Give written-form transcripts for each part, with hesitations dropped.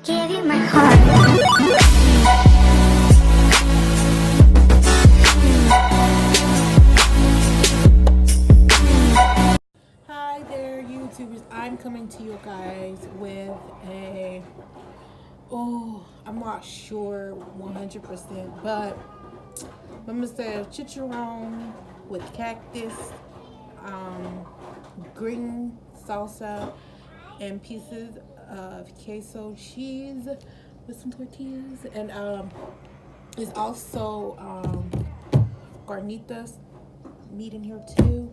give you my heart. Hi there, YouTubers. I'm coming to you guys with a, I'm not sure 100%, but I'm gonna say chicharrón with cactus, green salsa, and pieces of queso cheese with some tortillas, and it's also carnitas meat in here too.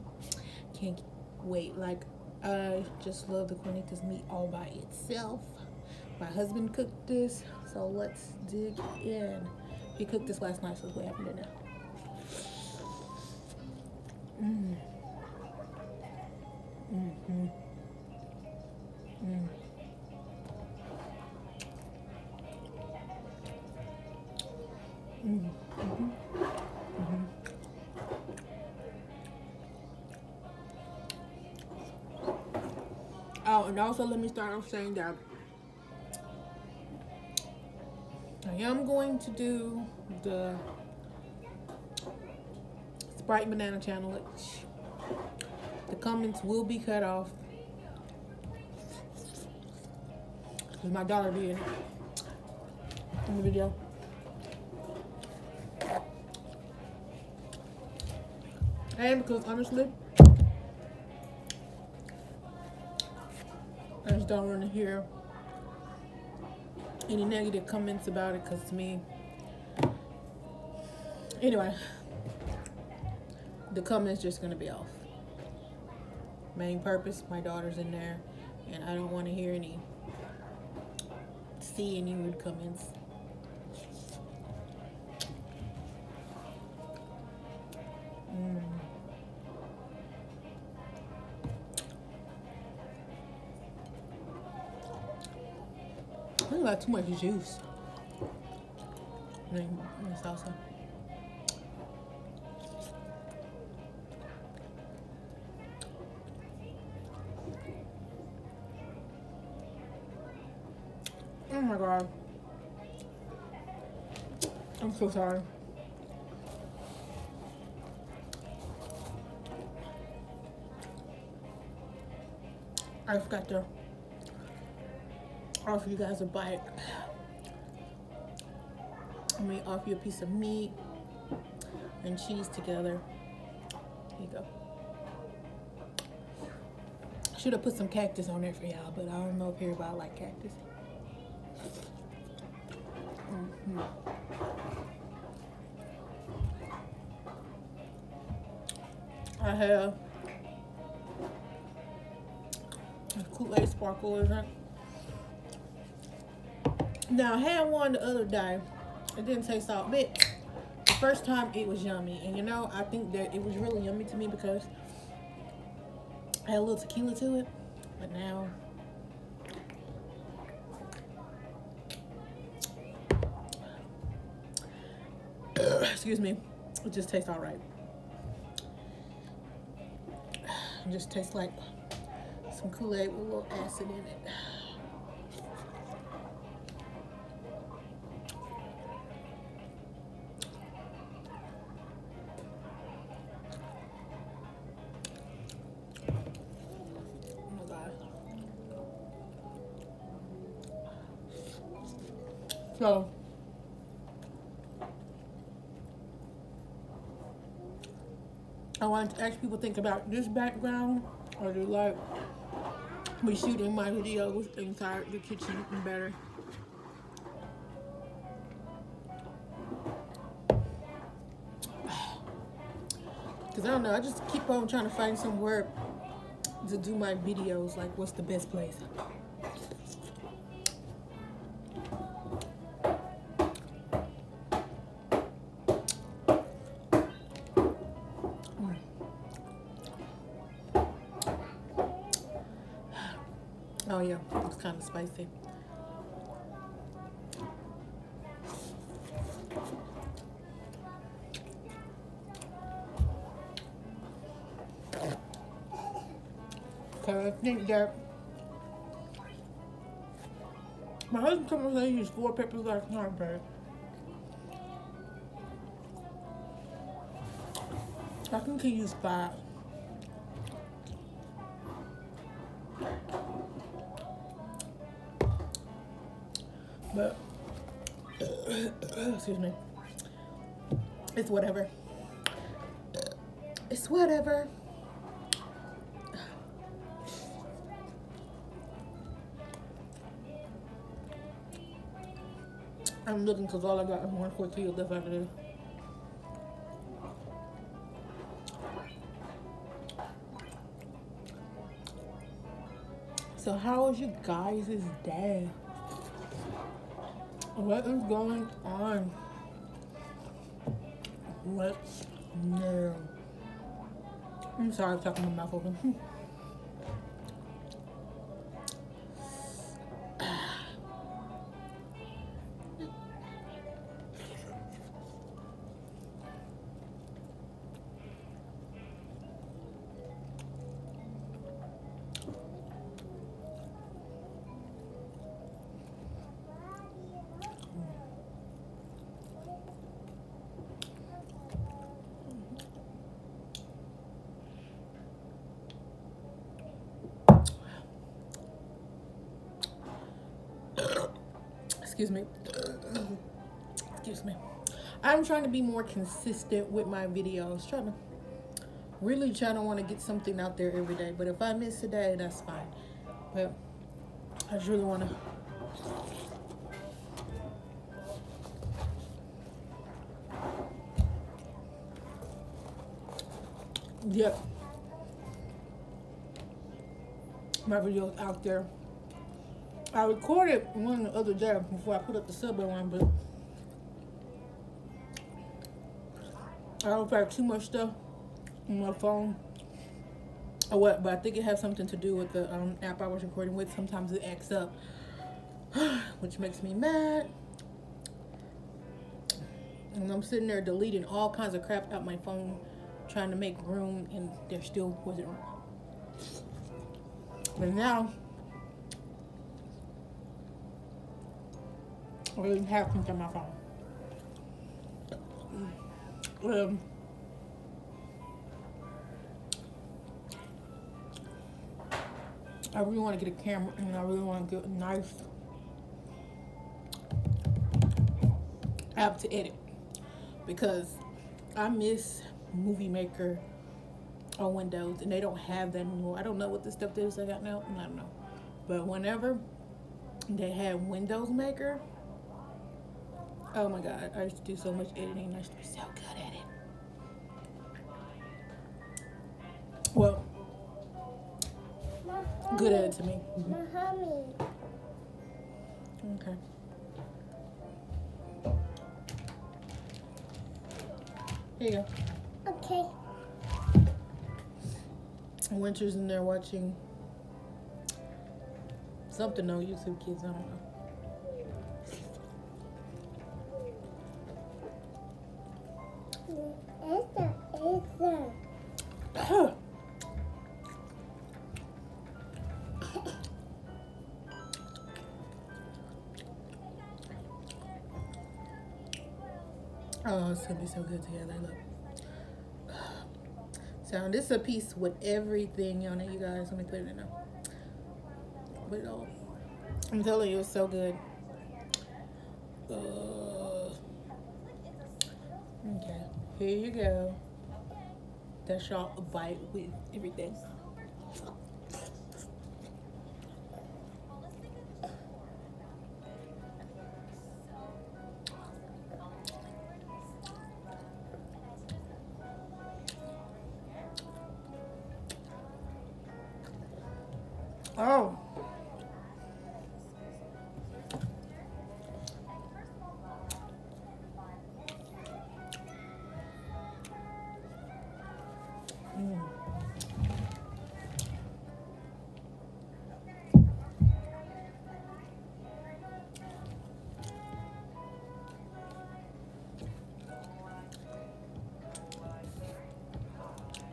Can't wait. Like, I just love the carnitas meat all by itself. My husband cooked this, so let's dig in. He cooked this last night, so we're having it now. Oh, and also let me start off saying that I am going to do the Sprite Banana Challenge. The comments will be cut off because my daughter did it in the video. And because honestly, I just don't want to hear any negative comments about it, because to me, anyway, the comments just gonna be off. Main purpose, my daughter's in there, and I don't want to hear see any rude comments. I got too much juice in the salsa. Oh my god. I'm so sorry. I forgot to offer you guys a bite. I'm gonna offer you a piece of meat and cheese together. Here you go. Should have put some cactus on there for y'all, but I don't know if everybody like cactus. I have a Kool-Aid sparkle in it. Now, I had one the other day. It didn't taste all bit. The first time it was yummy, and you know, I think that it was really yummy to me because I had a little tequila to it. But now, excuse me, it just tastes all right. It just tastes like some Kool-Aid with a little acid in it. So, I wanted to ask people think about this background, or do like me shooting my videos inside the kitchen better. Because I don't know, I just keep on trying to find somewhere to do my videos, like what's the best place. Oh yeah, it's kind of spicy. So I think that My husband told me he used 4 peppers last night, but I think he used 5. But excuse me. It's whatever. It's whatever. I'm looking because all I got is 1 tortilla left out of this. So how was you guys' day? What is going on? Let's know. I'm sorry, I'm talking my mouth open. Excuse me. Excuse me. I'm trying to be more consistent with my videos. Really trying to want to get something out there every day. But if I miss a day, that's fine. But I just really want to. Yep. My video's out there. I recorded one the other day before I put up the Subway one, but I don't know if I have too much stuff on my phone or what, but I think it has something to do with the app I was recording with. Sometimes it acts up, which makes me mad. And I'm sitting there deleting all kinds of crap out my phone, trying to make room, and there still wasn't room. But now, I really have things on my phone. I really want to get a camera, and I really want to get a nice app to edit, because I miss Movie Maker on Windows, and they don't have that anymore. I don't know what the stuff is I got now. I don't know. But whenever they had Windows Maker, oh my God, I used to do so much editing. I used to be so good at it. Well, good at it to me. Okay. Here you go. Okay. Winter's in there watching something on YouTube Kids. I don't know. Oh, it's gonna be so good together. Look. So this is a piece with everything on it, you guys. Let me put it in there. Put it all. I'm telling you, it's so good. Okay, here you go. That's y'all a bite with everything. Oh.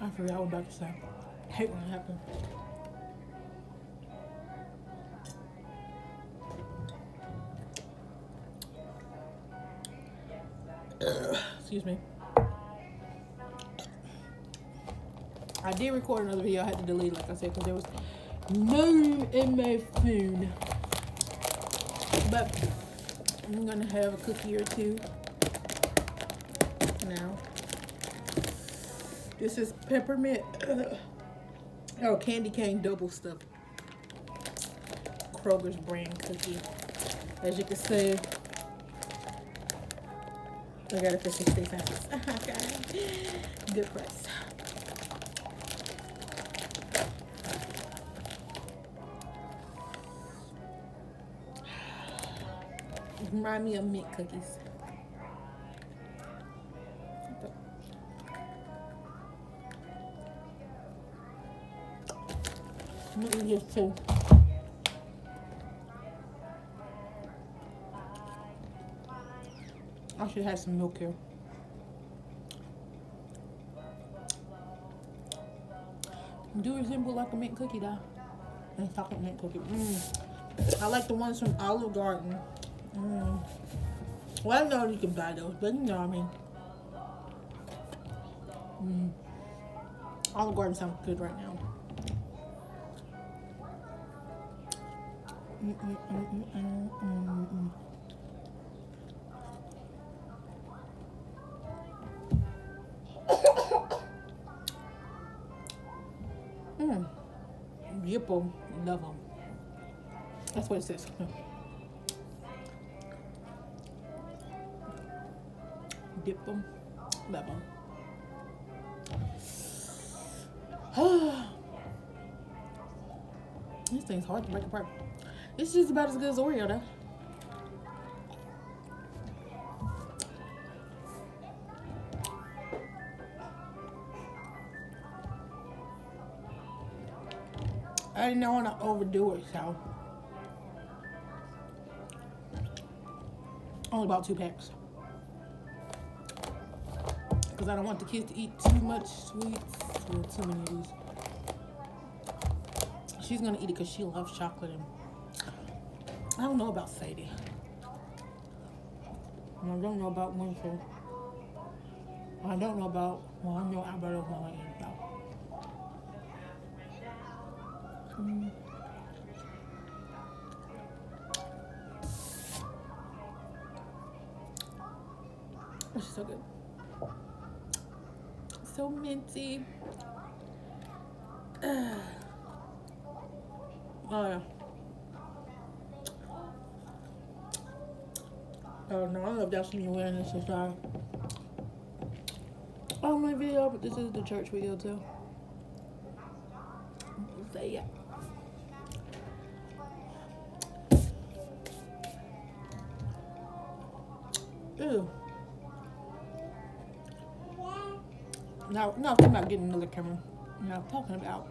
I forgot what I was about to say. I hate when it happens. Excuse me. I did record another video. I had to delete, like I said, because there was no room in my phone. But I'm gonna have a cookie or two now. This is peppermint candy cane double stuffed Kroger's brand cookie. As you can see, I got it for 60 cents. Okay. Good price. Remind me of mint cookies. I'm gonna eat this too. I should have some milk here. Do resemble like a mint cookie though. And chocolate mint cookie. I like the ones from Olive Garden. Well, I know you can buy those, but you know what I mean. Olive Garden sounds good right now. Yipple, love them. That's what it says. Dip them, love them. This thing's hard to break apart. It's just about as good as Oreo though. I didn't want to overdo it, so only about 2 packs. Because I don't want the kids to eat too much sweets or too many of these. She's going to eat it because she loves chocolate. And I don't know about Sadie. And I don't know about Winter. I don't know about, well, I know Alberto's going to eat it though. It's so good. So minty. Oh yeah. Oh no, I don't know if that's any awareness or sorry. Oh, my video, but this is the church video too. So yeah. Ew. No, I'm talking about getting another camera. No, I'm talking about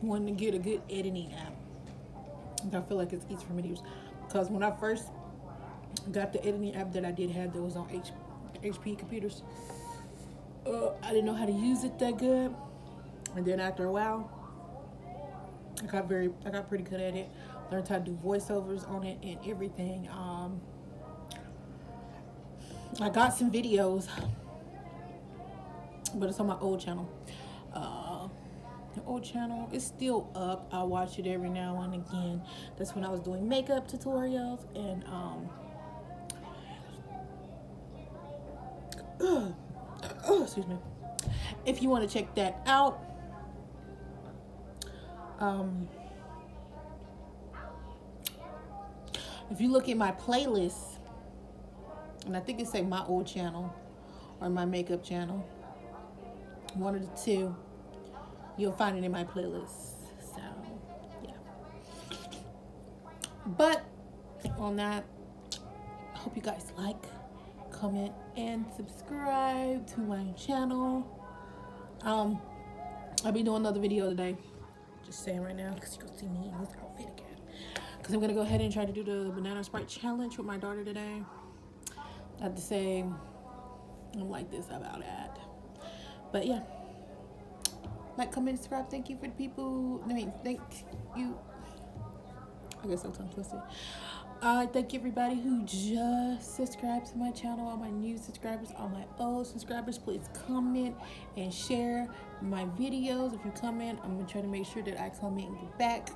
wanting to get a good editing app. I feel like it's easy for me to use. Because when I first got the editing app that I did have that was on HP computers, I didn't know how to use it that good. And then after a while, I got pretty good at it. Learned how to do voiceovers on it and everything. I got some videos, but it's on my old channel. The old channel is still up. I watch it every now and again. That's when I was doing makeup tutorials and excuse me. If you want to check that out, if you look at my playlist, and I think it say my old channel or my makeup channel, one of the two, you'll find it in my playlist. So yeah. But on that, I hope you guys like, comment, and subscribe to my channel. I'll be doing another video today. Just saying right now, because you're gonna see me in this outfit again. Because I'm gonna go ahead and try to do the banana Sprite challenge with my daughter today. I have to say, I'm like this about that. But yeah, like, comment, subscribe. Thank you for the people. Thank you. I guess I'm tongue twisted. Thank everybody who just subscribed to my channel, all my new subscribers, all my old subscribers. Please comment and share my videos. If you comment, I'm gonna try to make sure that I comment and get back.